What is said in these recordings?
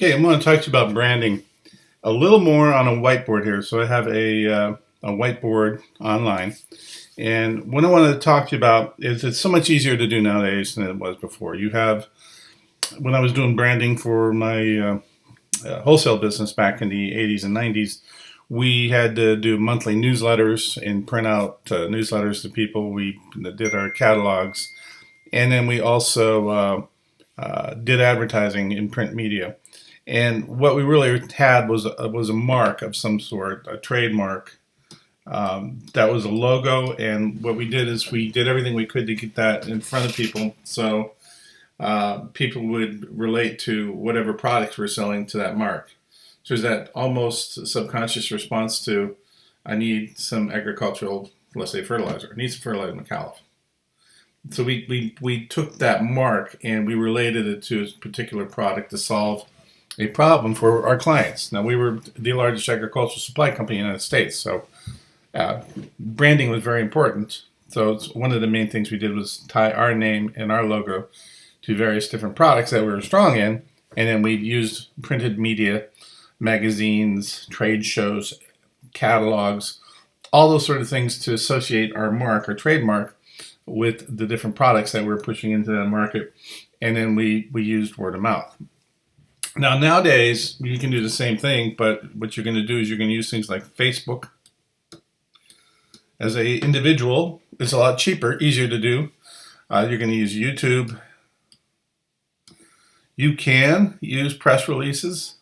Okay, I'm going to talk to you about branding a little more on a whiteboard here. So I have a whiteboard online. And what I want to talk to you about is it's so much easier to do nowadays than it was before. When I was doing branding for my wholesale business back in the 80s and 90s, we had to do monthly newsletters and print out newsletters to people. We did our catalogs. And then we also did advertising in print media. And what we really had was a mark of some sort, a trademark. That was a logo, and what we did is we did everything we could to get that in front of people, so people would relate to whatever products we're selling to that mark. So there's that almost subconscious response to, I need some agricultural, let's say fertilizer. I need some fertilizer in McAuliffe. So we took that mark and we related it to a particular product to solve a problem for our clients. Now, we were the largest agricultural supply company in the United States, so branding was very important. So it's one of the main things we did was tie our name and our logo to various different products that we were strong in, and then we used printed media, magazines, trade shows, catalogs, all those sort of things to associate our mark, our trademark, with the different products that we're pushing into that market, and then we used word of mouth. Now, nowadays, you can do the same thing, but what you're going to do is you're going to use things like Facebook. As an individual, it's a lot cheaper, easier to do. You're going to use YouTube. You can use press releases,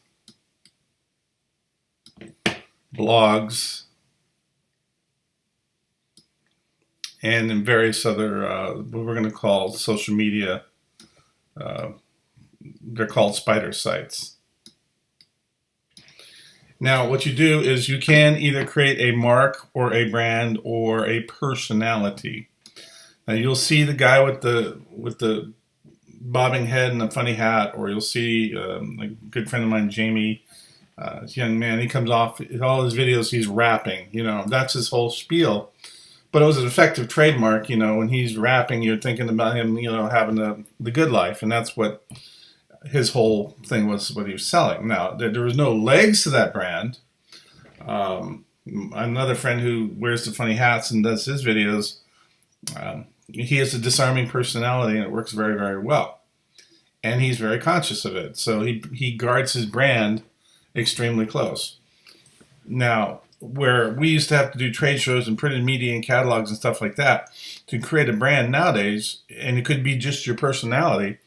blogs, and then various other, what we're going to call social media. They're called spider sites. Now, what you do is you can either create a mark or a brand or a personality. Now, you'll see the guy with the bobbing head and the funny hat, or you'll see a good friend of mine, Jamie, this young man. He comes off in all his videos. He's rapping. That's his whole spiel. But it was an effective trademark. When he's rapping, you're thinking about him, having the good life, and that's what his whole thing was, what he was selling. Now, there was no legs to that brand. Another friend who wears the funny hats and does his videos, he has a disarming personality, and it works very, very well. And he's very conscious of it. So he guards his brand extremely close. Now, where we used to have to do trade shows and printed media and catalogs and stuff like that to create a brand nowadays, and it could be just your personality.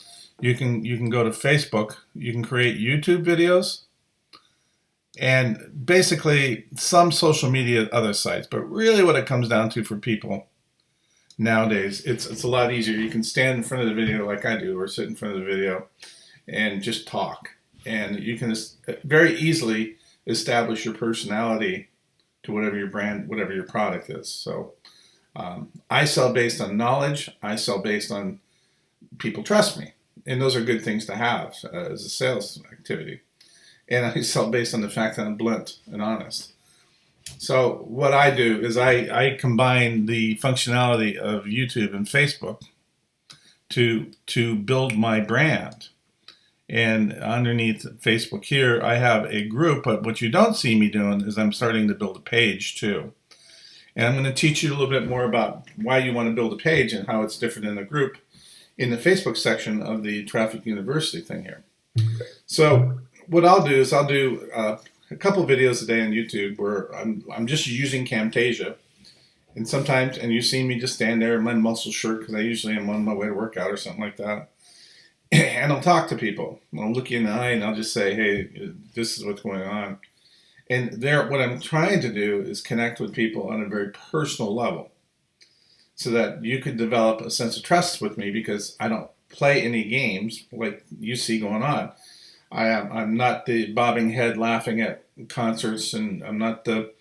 You can go to Facebook, you can create YouTube videos, and basically some social media other sites. But really what it comes down to for people nowadays, it's a lot easier. You can stand in front of the video like I do, or sit in front of the video and just talk. And you can very easily establish your personality to whatever your brand, whatever your product is. So I sell based on knowledge. I sell based on people trust me. And those are good things to have as a sales activity. And I sell based on the fact that I'm blunt and honest. So what I do is I combine the functionality of YouTube and Facebook to build my brand. And underneath Facebook here, I have a group, but what you don't see me doing is I'm starting to build a page too. And I'm going to teach you a little bit more about why you want to build a page and how it's different in a group in the Facebook section of the Traffic University thing here. So what I'll do is I'll do a couple videos a day on YouTube where I'm just using Camtasia. And sometimes, and you see me just stand there in my muscle shirt because I usually am on my way to work out or something like that. And I'll talk to people. I'll look you in the eye and I'll just say, hey, this is what's going on. And what I'm trying to do is connect with people on a very personal level so that you could develop a sense of trust with me, because I don't play any games like you see going on. I'm not the bobbing head laughing at concerts, and I'm not the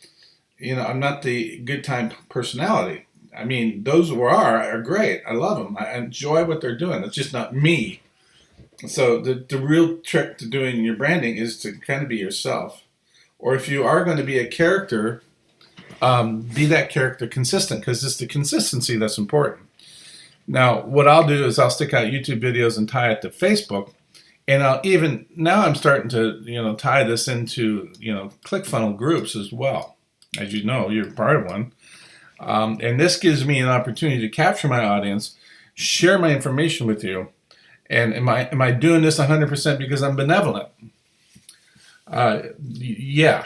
good time personality. I mean, those who are great. I love them. I enjoy what they're doing. It's just not me. So the real trick to doing your branding is to kind of be yourself. Or if you are going to be a character, be that character consistent, because it's the consistency that's important. Now, what I'll do is I'll stick out YouTube videos and tie it to Facebook, And I'm starting to, tie this into, ClickFunnels groups as well. As you know, you're part of one. And this gives me an opportunity to capture my audience, share my information with you. And am I doing this 100% because I'm benevolent? Yeah.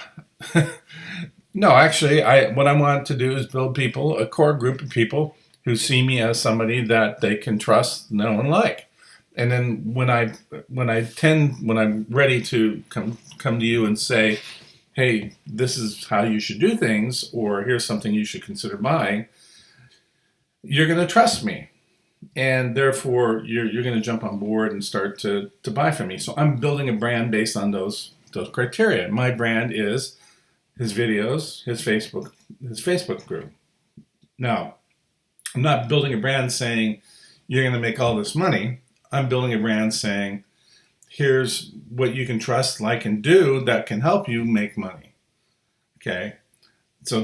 No, actually, what I want to do is build a core group of people who see me as somebody that they can trust, know, and like. And then when I'm ready to come to you and say, hey, this is how you should do things, or here's something you should consider buying, you're going to trust me. And therefore, you're going to jump on board and start to buy from me. So I'm building a brand based on those criteria. My brand is his videos, his Facebook group. Now, I'm not building a brand saying you're going to make all this money. I'm building a brand saying, here's what you can trust, like, and do that can help you make money. Okay. So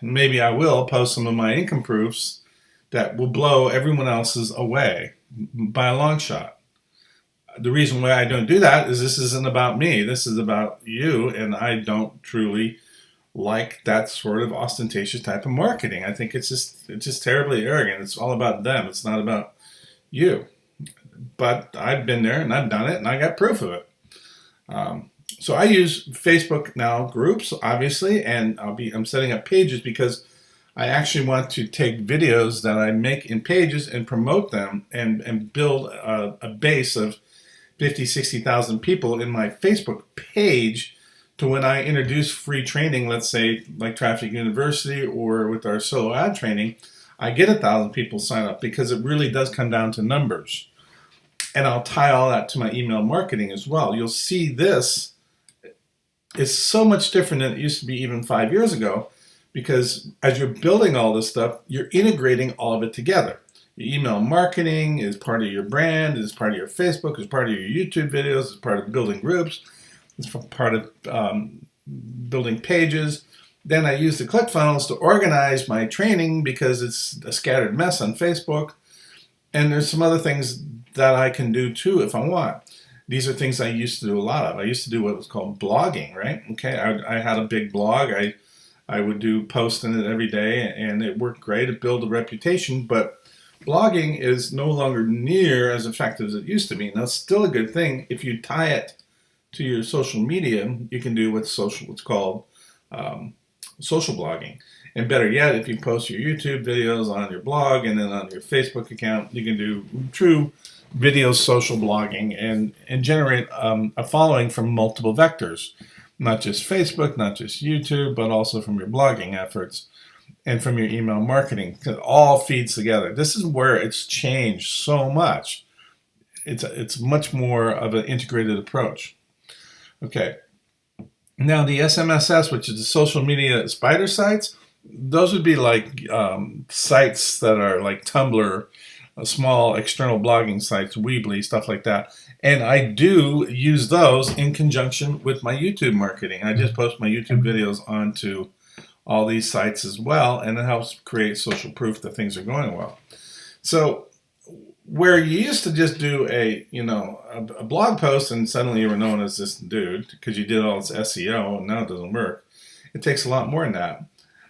maybe I will post some of my income proofs that will blow everyone else's away by a long shot. The reason why I don't do that is this isn't about me. This is about you, and I don't truly like that sort of ostentatious type of marketing. I think it's just terribly arrogant. It's all about them. It's not about you. But I've been there and I've done it and I got proof of it. So I use Facebook now groups, obviously, and I'm setting up pages because I actually want to take videos that I make in pages and promote them and build a base of 50, 60,000 people in my Facebook page to when I introduce free training, let's say like Traffic University or with our solo ad training, I get 1,000 people sign up because it really does come down to numbers. And I'll tie all that to my email marketing as well. You'll see this is so much different than it used to be even 5 years ago, because as you're building all this stuff, you're integrating all of it together. Your email marketing is part of your brand, is part of your Facebook, is part of your YouTube videos, is part of building groups, is part of building pages. Then I use the ClickFunnels to organize my training because it's a scattered mess on Facebook. And there's some other things that I can do too if I want. These are things I used to do a lot of. I used to do what was called blogging, right? Okay, I had a big blog. I would do posts in it every day, and it worked great. It built a reputation, but blogging is no longer near as effective as it used to be. Now, it's still a good thing. If you tie it to your social media, you can do what's called social blogging. And better yet, if you post your YouTube videos on your blog and then on your Facebook account, you can do true video social blogging and generate a following from multiple vectors. Not just Facebook, not just YouTube, but also from your blogging efforts and from your email marketing. It all feeds together. This is where it's changed so much. It's much more of an integrated approach. Okay. Now the SMSS, which is the social media spider sites, those would be like sites that are like Tumblr, small external blogging sites, Weebly, stuff like that. And I do use those in conjunction with my YouTube marketing. I just post my YouTube videos onto all these sites as well, and it helps create social proof that things are going well. So where you used to just do a blog post and suddenly you were known as this dude because you did all this SEO and now it doesn't work. It takes a lot more than that.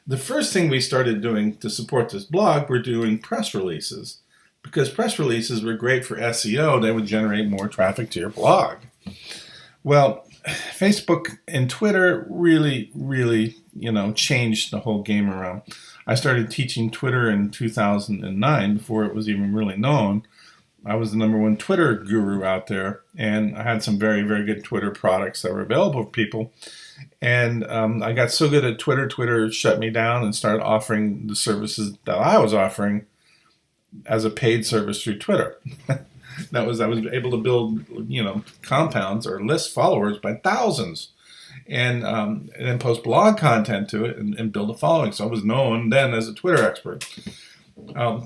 The first thing we started doing to support this blog, we're doing press releases, because press releases were great for SEO. They would generate more traffic to your blog. Well, Facebook and Twitter really, really, changed the whole game around. I started teaching Twitter in 2009 before it was even really known. I was the #1 Twitter guru out there, and I had some very, very good Twitter products that were available for people. And I got so good at Twitter shut me down and started offering the services that I was offering as a paid service through Twitter. I was able to build, compounds or list followers by thousands, and then post blog content to it and build a following. So I was known then as a Twitter expert.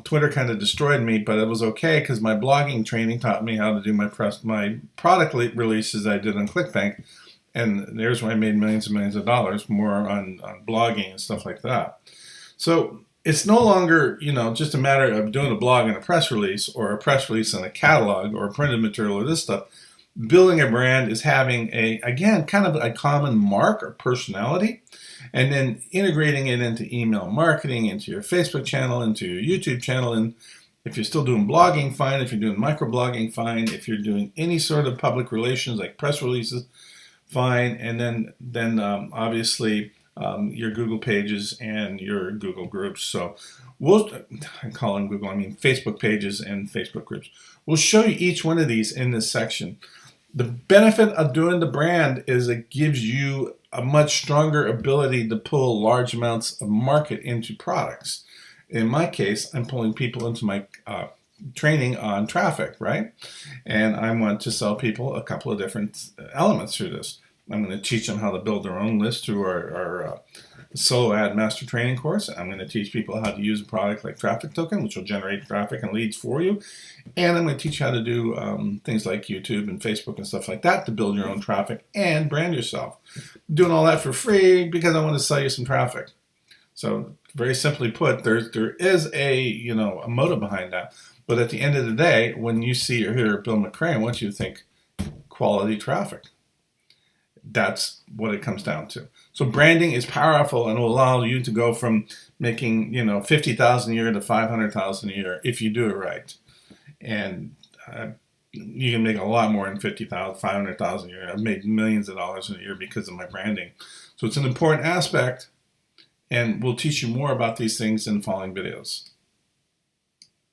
Twitter kind of destroyed me, but it was okay because my blogging training taught me how to do my product releases I did on ClickBank. And there's where I made millions and millions of dollars more on blogging and stuff like that. So it's no longer, just a matter of doing a blog and a press release, or a press release and a catalog, or printed material, or this stuff. Building a brand is having again, kind of a common mark or personality, and then integrating it into email marketing, into your Facebook channel, into your YouTube channel. And if you're still doing blogging, fine. If you're doing microblogging, fine. If you're doing any sort of public relations like press releases, fine. And then obviously your Google pages and your Google groups. So I call them Google, I mean Facebook pages and Facebook groups. We'll show you each one of these in this section. The benefit of doing the brand is it gives you a much stronger ability to pull large amounts of market into products. In my case, I'm pulling people into my training on traffic, right? And I want to sell people a couple of different elements through this. I'm going to teach them how to build their own list through our Solo Ad Master Training course. I'm going to teach people how to use a product like Traffic Token, which will generate traffic and leads for you. And I'm going to teach you how to do things like YouTube and Facebook and stuff like that to build your own traffic and brand yourself. I'm doing all that for free because I want to sell you some traffic. So very simply put, there is a motive behind that. But at the end of the day, when you see or hear Bill McRae, I want you to think quality traffic. That's what it comes down to. So branding is powerful and will allow you to go from making $50,000 a year to $500,000 a year if you do it right. And you can make a lot more than $50,000, $500,000 a year. I've made millions of dollars in a year because of my branding. So it's an important aspect, and we'll teach you more about these things in the following videos.